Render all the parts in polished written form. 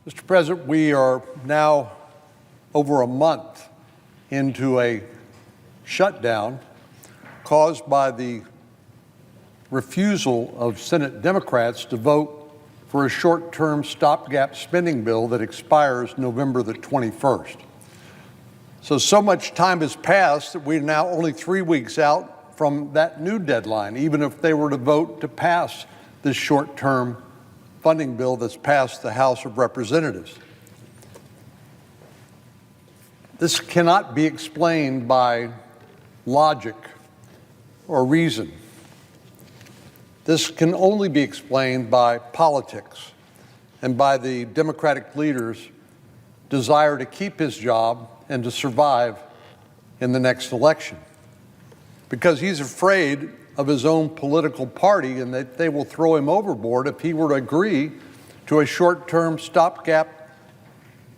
Mr. President, we are now over a month into a shutdown caused by the refusal of Senate Democrats to vote for a short-term stopgap spending bill that expires November the 21st. So much time has passed that we're now only 3 weeks out from that new deadline, even if they were to vote to pass this short-term funding bill that's passed the House of Representatives. This cannot be explained by logic or reason. This can only be explained by politics and by the Democratic leader's desire to keep his job and to survive in the next election, because he's afraid of his own political party and that they will throw him overboard if he were to agree to a short-term stopgap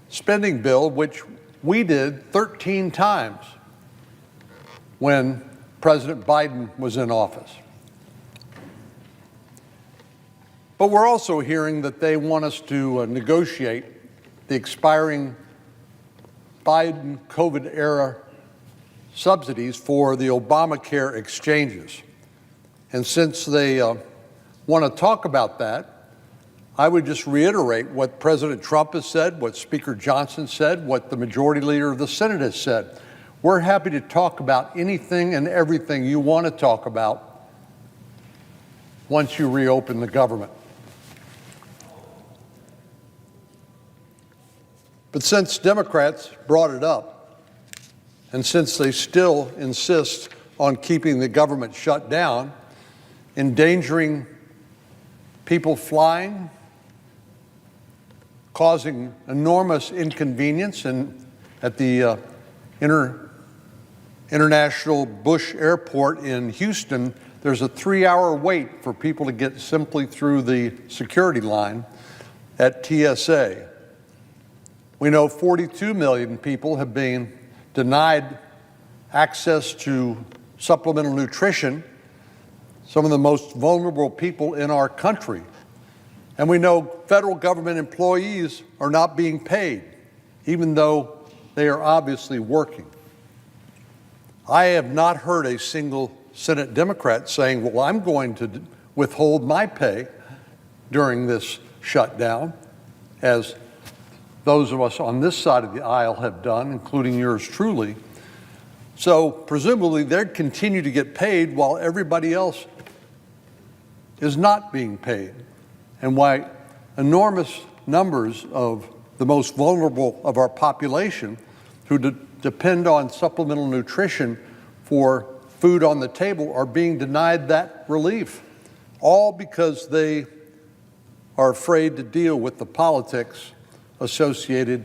spending bill, which we did 13 times when President Biden was in office. But we're also hearing that they want us to negotiate the expiring Biden COVID-era subsidies for the Obamacare exchanges. And since they want to talk about that, I would just reiterate what President Trump has said, what Speaker Johnson said, what the majority leader of the Senate has said. We're happy to talk about anything and everything you want to talk about once you reopen the government. But since Democrats brought it up, and since they still insist on keeping the government shut down, endangering people flying, causing enormous inconvenience, and at the International Bush Airport in Houston, there's a 3-hour wait for people to get simply through the security line at TSA. We know 42 million people have been denied access to supplemental nutrition, some of the most vulnerable people in our country. And we know federal government employees are not being paid, even though they are obviously working. I have not heard a single Senate Democrat saying, well, I'm going to withhold my pay during this shutdown, as those of us on this side of the aisle have done, including yours truly. So presumably they'd continue to get paid while everybody else is not being paid, and why enormous numbers of the most vulnerable of our population who depend on supplemental nutrition for food on the table are being denied that relief, all because they are afraid to deal with the politics associated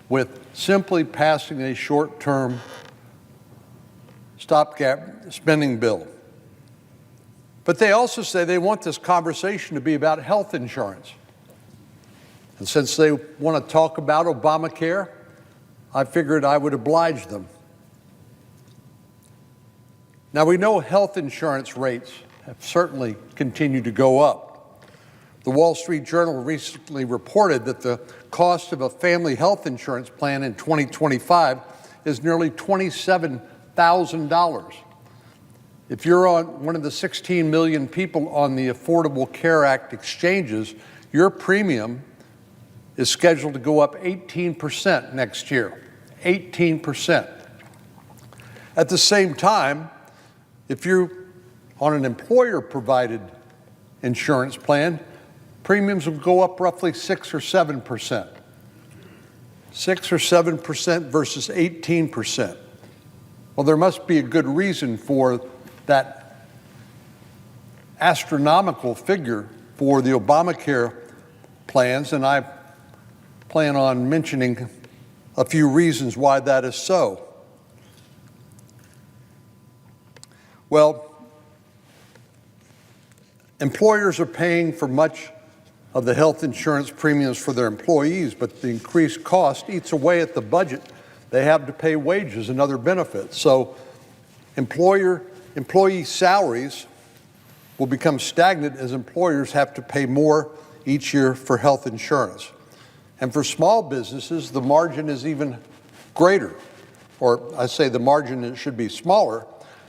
with simply passing a short-term stopgap spending bill. But they also say they want this conversation to be about health insurance. And since they want to talk about Obamacare, I figured I would oblige them. Now, we know health insurance rates have certainly continued to go up. The Wall Street Journal recently reported that the cost of a family health insurance plan in 2025 is nearly $27,000. If you're on one of the 16 million people on the Affordable Care Act exchanges, your premium is scheduled to go up 18% next year. 18%. At the same time, if you're on an employer-provided insurance plan, premiums will go up roughly 6 or 7%. 6 or 7% versus 18%. Well, there must be a good reason for that astronomical figure for the Obamacare plans, and I plan on mentioning a few reasons why that is so. Well, employers are paying for much of the health insurance premiums for their employees, but the increased cost eats away at the budget they have to pay wages and other benefits. So employee salaries will become stagnant as employers have to pay more each year for health insurance. And for small businesses, the margin is even greater, or I say the margin should be smaller.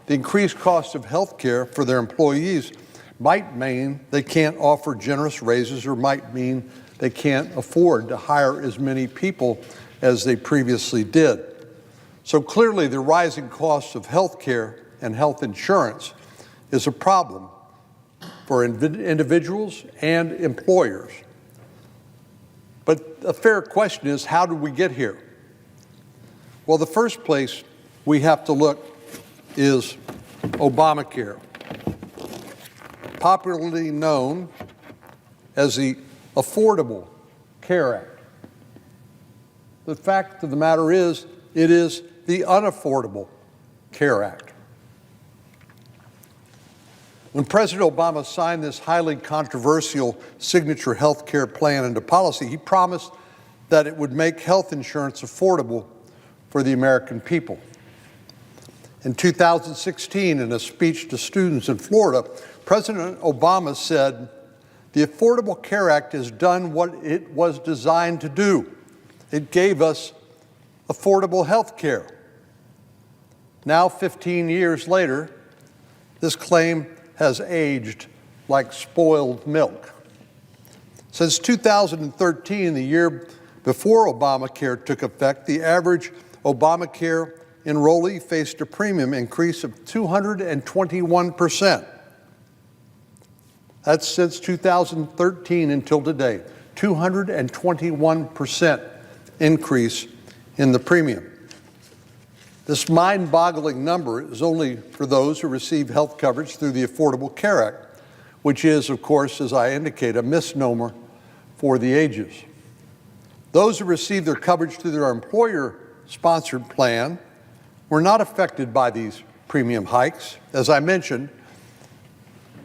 The increased cost of health care for their employees might mean they can't offer generous raises, or might mean they can't afford to hire as many people as they previously did. So clearly, the rising costs of health care and health insurance is a problem for individuals and employers. But a fair question is, how did we get here? Well, the first place we have to look is Obamacare, popularly known as the Affordable Care Act. The fact of the matter is, it is the Unaffordable Care Act. When President Obama signed this highly controversial signature health care plan into policy, he promised that it would make health insurance affordable for the American people. In 2016, in a speech to students in Florida, President Obama said, "The Affordable Care Act has done what it was designed to do. It gave us affordable health care." Now, 15 years later, this claim has aged like spoiled milk. Since 2013, the year before Obamacare took effect, the average Obamacare enrollee faced a premium increase of 221%. That's since 2013 until today, 221% increase in the premium. This mind-boggling number is only for those who receive health coverage through the Affordable Care Act, which is, of course, as I indicate, a misnomer for the ages. Those who receive their coverage through their employer-sponsored plan were not affected by these premium hikes. As I mentioned,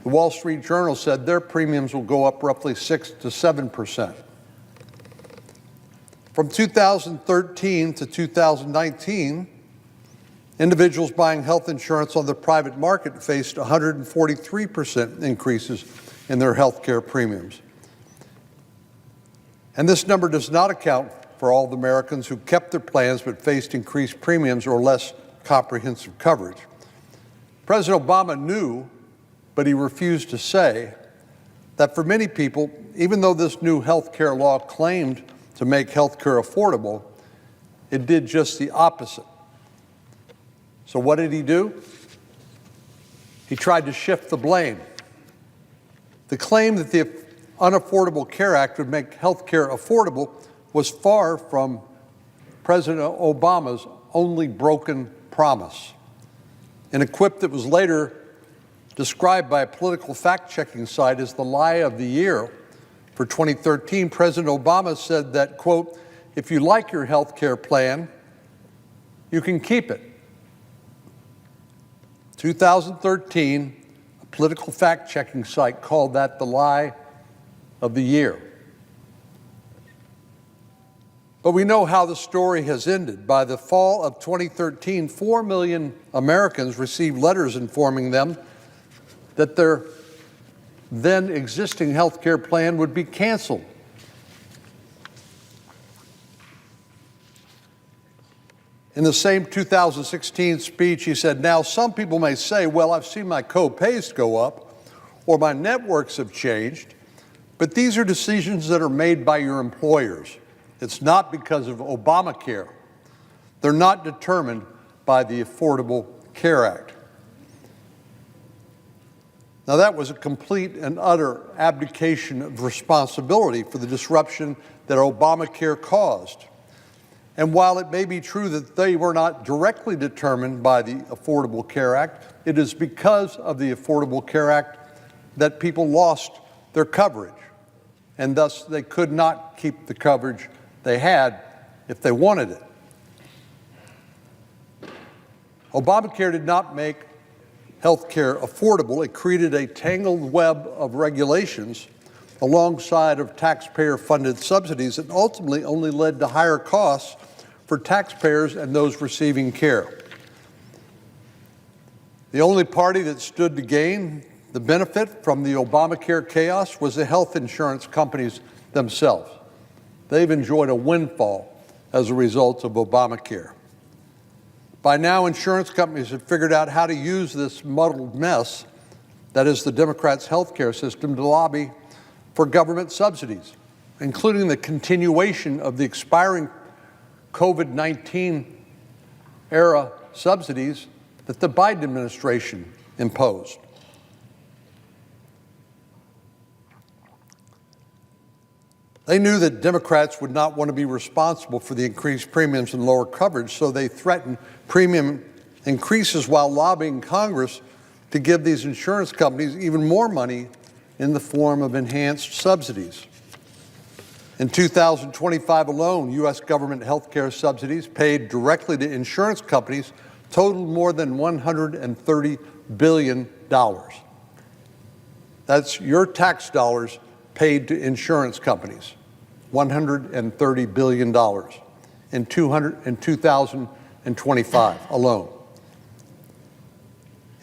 the Wall Street Journal said their premiums will go up roughly 6 to 7%. From 2013 to 2019, individuals buying health insurance on the private market faced 143% increases in their health care premiums. And this number does not account for all the Americans who kept their plans but faced increased premiums or less comprehensive coverage. President Obama knew, but he refused to say, that for many people, even though this new health care law claimed to make health care affordable, it did just the opposite. So what did he do? He tried to shift the blame. The claim that the Unaffordable Care Act would make health care affordable was far from President Obama's only broken promise. In a quip that was later described by a political fact-checking site as the lie of the year for 2013, President Obama said that, quote, "If you like your health care plan, you can keep it." 2013, a political fact-checking site called that the lie of the year. But we know how the story has ended. By the fall of 2013, 4 million Americans received letters informing them that their then existing health care plan would be canceled. In the same 2016 speech, he said, "Now, some people may say, well, I've seen my co-pays go up or my networks have changed, but these are decisions that are made by your employers. It's not because of Obamacare. They're not determined by the Affordable Care Act." Now, that was a complete and utter abdication of responsibility for the disruption that Obamacare caused. And while it may be true that they were not directly determined by the Affordable Care Act, it is because of the Affordable Care Act that people lost their coverage, and thus they could not keep the coverage they had if they wanted it. Obamacare did not make health care affordable. It created a tangled web of regulations alongside of taxpayer-funded subsidies that ultimately only led to higher costs for taxpayers and those receiving care. The only party that stood to gain the benefit from the Obamacare chaos was the health insurance companies themselves. they've enjoyed a windfall as a result of Obamacare. By now, insurance companies have figured out how to use this muddled mess that is the Democrats' health care system to lobby for government subsidies, including the continuation of the expiring COVID-19 era subsidies that the Biden administration imposed. They knew that Democrats would not want to be responsible for the increased premiums and lower coverage, so they threatened premium increases while lobbying Congress to give these insurance companies even more money in the form of enhanced subsidies. In 2025 alone, U.S. government health care subsidies paid directly to insurance companies totaled more than $130 billion. That's your tax dollars paid to insurance companies, $130 billion in 2025 alone.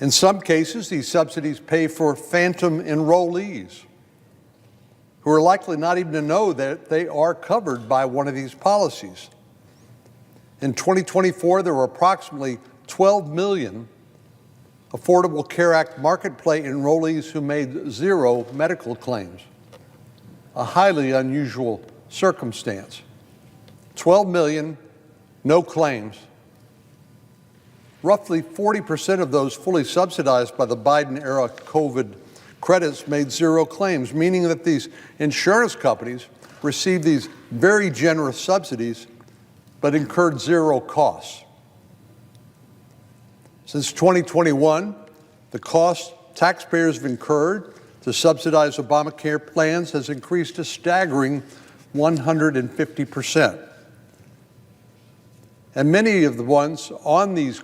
In some cases, these subsidies pay for phantom enrollees who are likely not even to know that they are covered by one of these policies. In 2024, there were approximately 12 million Affordable Care Act marketplace enrollees who made zero medical claims, a highly unusual circumstance. 12 million, no claims. Roughly 40% of those fully subsidized by the Biden-era COVID credits made zero claims, meaning that these insurance companies received these very generous subsidies but incurred zero costs. Since 2021, the cost taxpayers have incurred to subsidize Obamacare plans has increased a staggering 150%. And many of the ones on these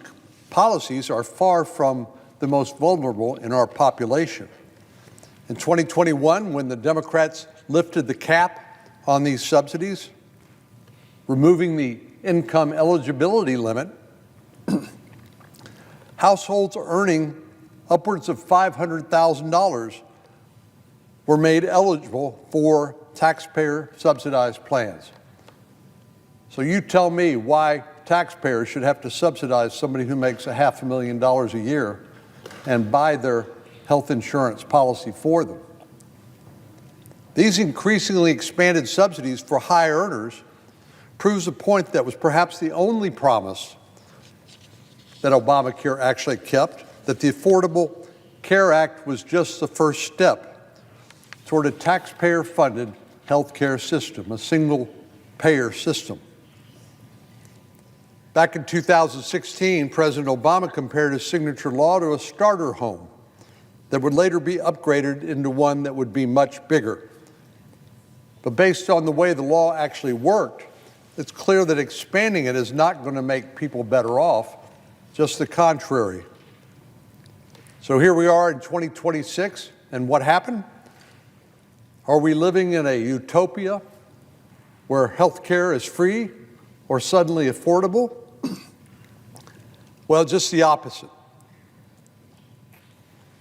policies are far from the most vulnerable in our population. In 2021, when the Democrats lifted the cap on these subsidies, removing the income eligibility limit, households earning upwards of $500,000 were made eligible for taxpayer-subsidized plans. So you tell me why taxpayers should have to subsidize somebody who makes $500,000 a year and buy their health insurance policy for them. These increasingly expanded subsidies for high earners proves a point that was perhaps the only promise that Obamacare actually kept, that the Affordable Care Act was just the first step toward a taxpayer-funded health care system, a single-payer system. Back in 2016, President Obama compared his signature law to a starter home that would later be upgraded into one that would be much bigger. But based on the way the law actually worked, it's clear that expanding it is not going to make people better off, just the contrary. So here we are in 2026, and what happened? Are we living in a utopia where health care is free or suddenly affordable? Well, just the opposite.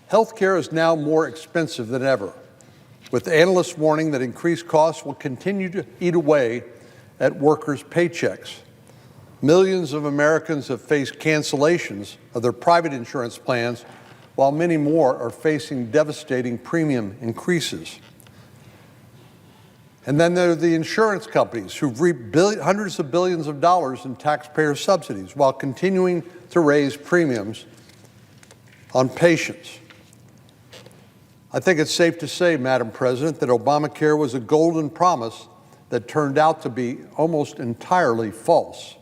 Health care is now more expensive than ever, with analysts warning that increased costs will continue to eat away at workers' paychecks. Millions of Americans have faced cancellations of their private insurance plans, while many more are facing devastating premium increases. And then there are the insurance companies who've reaped hundreds of billions of dollars in taxpayer subsidies while continuing to raise premiums on patients. I think it's safe to say, Madam President, that Obamacare was a golden promise that turned out to be almost entirely false.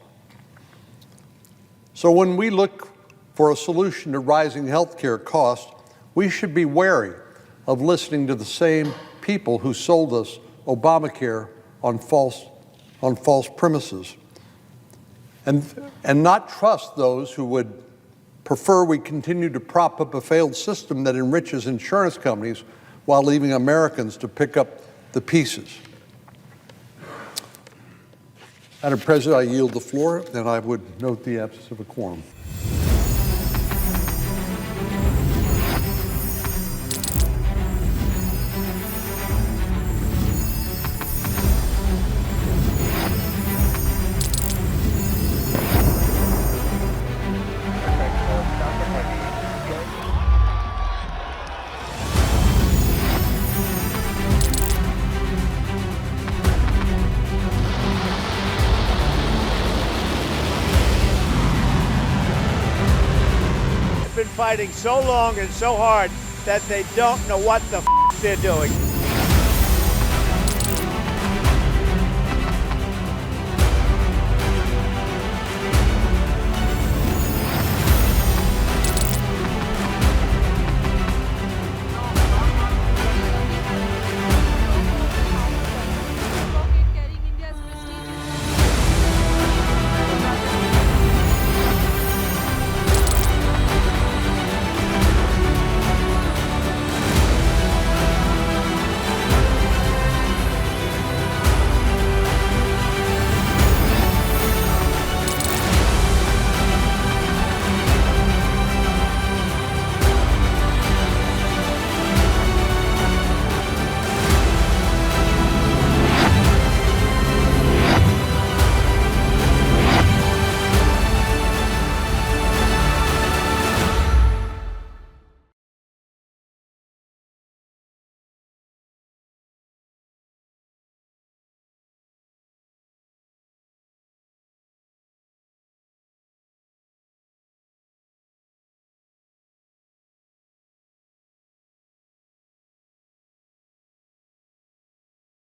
So when we look for a solution to rising health care costs, we should be wary of listening to the same people who sold us Obamacare on false premises, and not trust those who would prefer we continue to prop up a failed system that enriches insurance companies while leaving Americans to pick up the pieces. Madam President, I yield the floor, and I would note the absence of a quorum. fighting so long and so hard that they don't know what the they're doing.